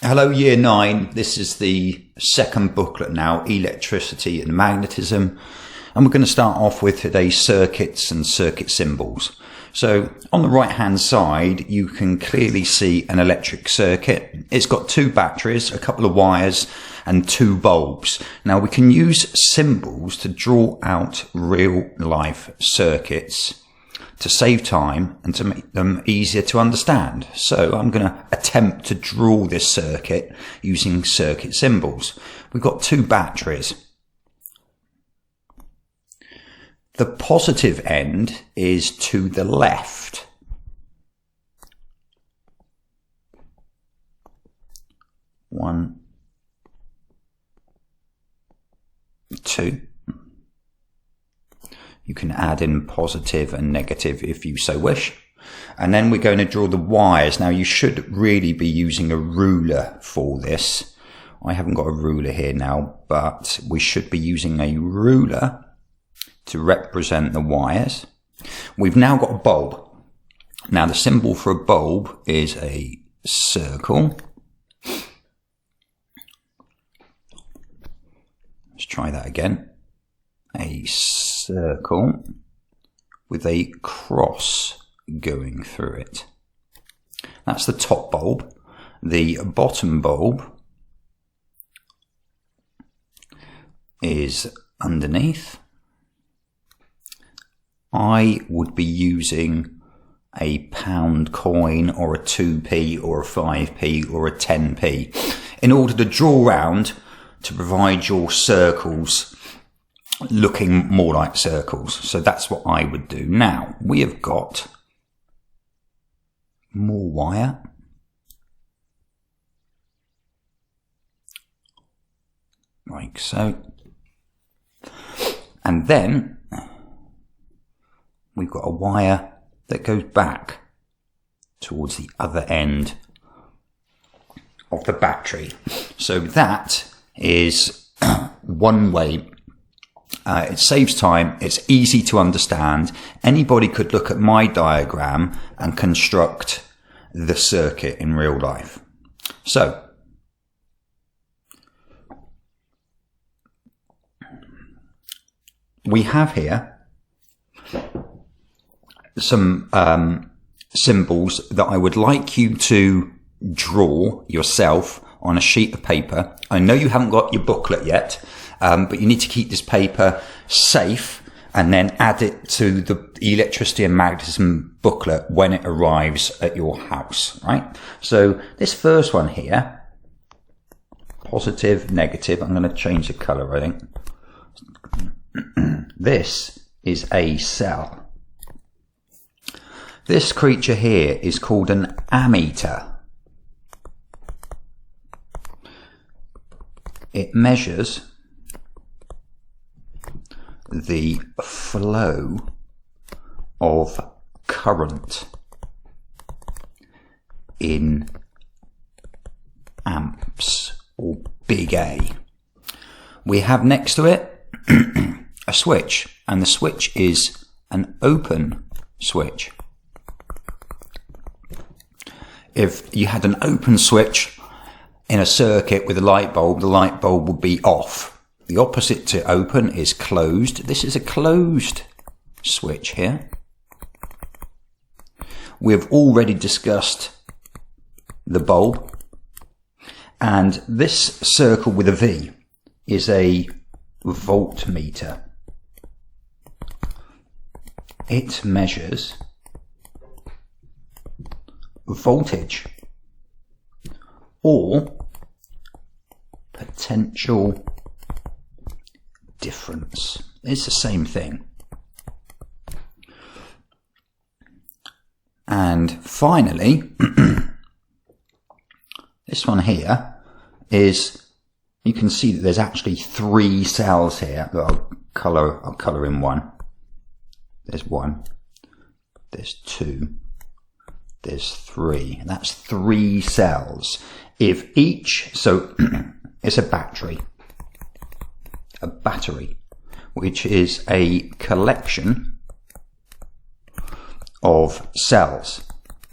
Hello Year 9, this is the second booklet now, Electricity and Magnetism, and we're going to start off with today's circuits and circuit symbols. So on the right hand side you can clearly see an electric circuit. It's got two batteries, a couple of wires and two bulbs. Now we can use symbols to draw out real life circuits to save time and to make them easier to understand. So I'm going to attempt to draw this circuit using circuit symbols. We've got two batteries. The positive end is to the left. One, two. You can add in positive and negative if you so wish. And then we're going to draw the wires. Now you should really be using a ruler for this. I haven't got a ruler here now, but we should be using a ruler to represent the wires. We've now got a bulb. Now the symbol for a bulb is a circle. Let's try that again. A circle with a cross going through it. That's the top bulb. The bottom bulb is underneath. I would be using a pound coin or a 2p or a 5p or a 10p in order to draw round to provide your circles looking more like circles. So that's what I would do. Now we have got more wire. Like so. And then we've got a wire that goes back towards the other end of the battery. So that is one way. It saves time, it's easy to understand. Anybody could look at my diagram and construct the circuit in real life. So, we have here some symbols that I would like you to draw yourself on a sheet of paper. I know you haven't got your booklet yet, but you need to keep this paper safe and then add it to the Electricity and Magnetism booklet when it arrives at your house, right? So this first one here, positive, negative, I'm going to change the colour, I think. This is a cell. This creature here is called an ammeter. It measures the flow of current in amps, or big A. We have next to it a switch, and the switch is an open switch. If you had an open switch in a circuit with a light bulb, the light bulb would be off. The opposite to open is closed. This is a closed switch here. We've already discussed the bulb. And this circle with a V is a voltmeter. It measures voltage or potential difference. It's the same thing. And finally, this one here is, you can see that there's actually three cells here. I'll colour in one. There's one, there's two, there's three. And that's three cells. If each, so it's a battery, which is a collection of cells.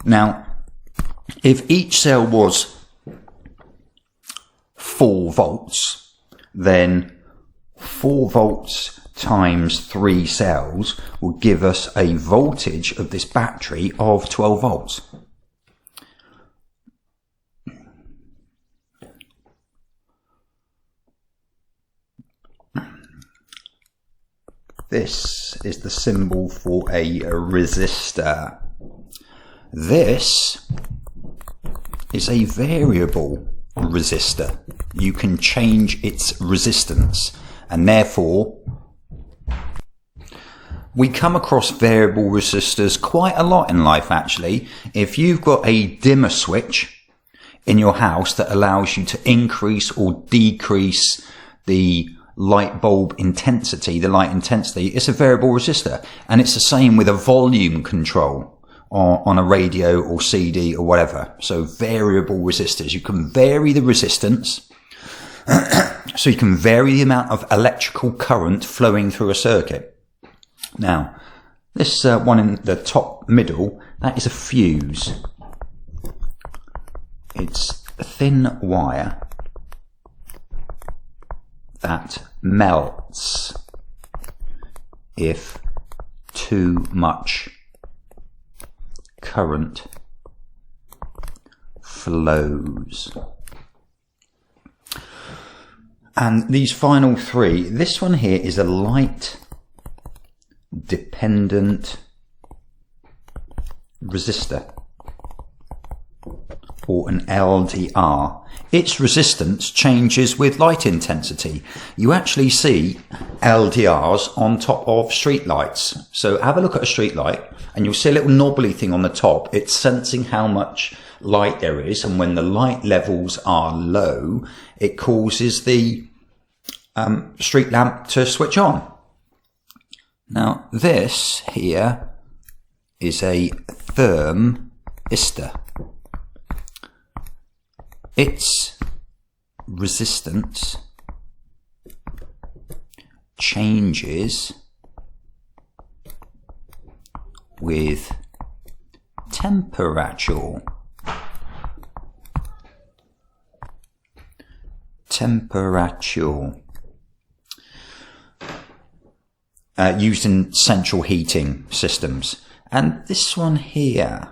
Now, if each cell was 4 volts, then 4 volts times 3 cells will give us a voltage of this battery of 12 volts. This is the symbol for a resistor. This is a variable resistor. You can change its resistance, and therefore we come across variable resistors quite a lot in life actually. If you've got a dimmer switch in your house that allows you to increase or decrease the light bulb intensity, it's a variable resistor. And it's the same with a volume control on a radio or CD or whatever. So variable resistors, you can vary the resistance. So you can vary the amount of electrical current flowing through a circuit. Now, this one in the top middle, that is a fuse. It's a thin wire that melts if too much current flows. And these final 3, this one here is a light dependent resistor, or an LDR. Its resistance changes with light intensity. You actually see LDRs on top of street lights. So have a look at a street light and you'll see a little knobbly thing on the top. It's sensing how much light there is, and when the light levels are low, it causes the street lamp to switch on. Now this here is a thermistor. Its resistance changes with temperature. Used in central heating systems. And this one here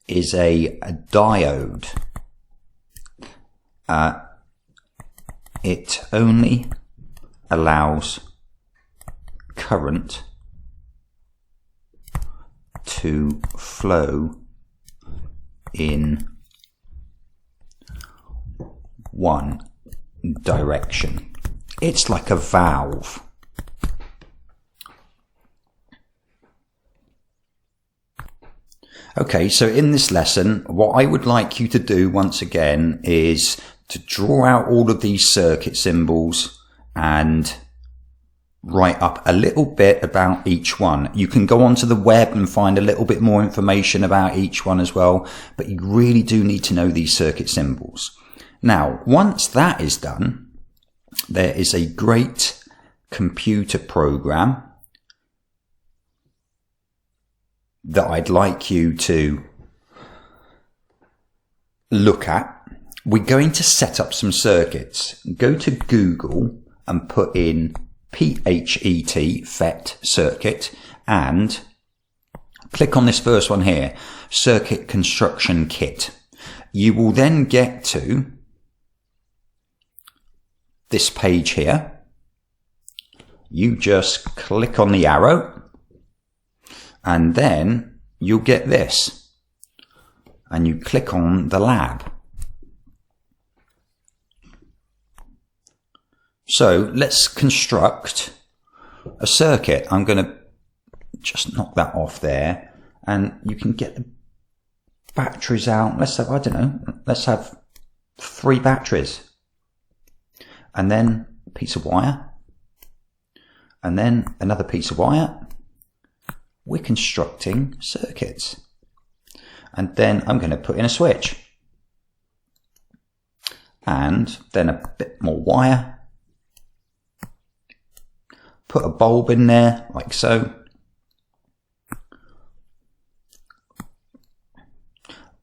is a diode. It only allows current to flow in one direction. It's like a valve. Okay, so in this lesson, what I would like you to do once again is to draw out all of these circuit symbols and write up a little bit about each one. You can go onto the web and find a little bit more information about each one as well, but you really do need to know these circuit symbols. Now, once that is done, there is a great computer program that I'd like you to look at. We're going to set up some circuits. Go to Google and put in PHET circuit and click on this first one here, circuit construction kit. You will then get to this page here. You just click on the arrow and then you'll get this, and you click on the lab. So let's construct a circuit. I'm going to just knock that off there, and you can get the batteries out. Let's have, I don't know, let's have 3 batteries, and then a piece of wire, and then another piece of wire. We're constructing circuits. And then I'm going to put in a switch. And then a bit more wire. Put a bulb in there, like so.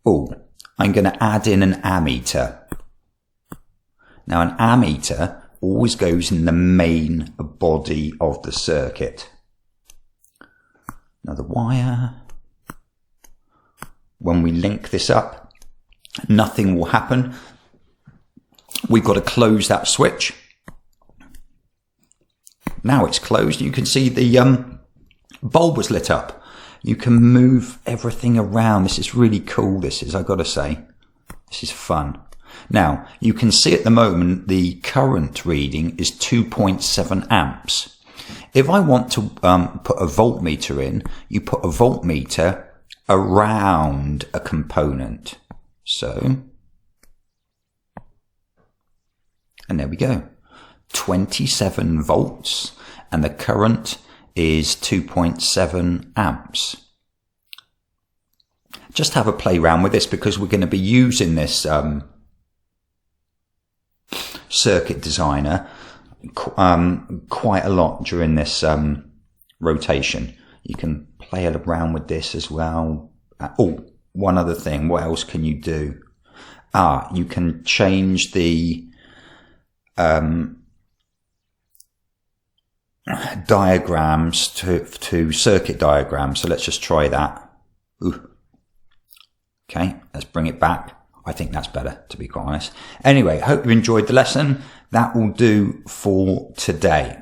Oh, I'm going to add in an ammeter. Now an ammeter always goes in the main body of the circuit. Another wire. When we link this up, nothing will happen. We've got to close that switch. Now it's closed. You can see the bulb was lit up. You can move everything around. This is really cool. This is, I've got to say, this is fun. Now you can see at the moment the current reading is 2.7 amps. If I want to put a voltmeter in, you put a voltmeter around a component. So, and there we go. 27 volts, and the current is 2.7 amps. Just have a play around with this because we're going to be using this circuit designer quite a lot during this rotation. You can play around with this as well. Oh, one other thing. What else can you do? You can change the diagrams to circuit diagrams. So let's just try that. Ooh. Okay, let's bring it back. I think that's better, to be quite honest. Anyway, hope you enjoyed the lesson. That will do for today.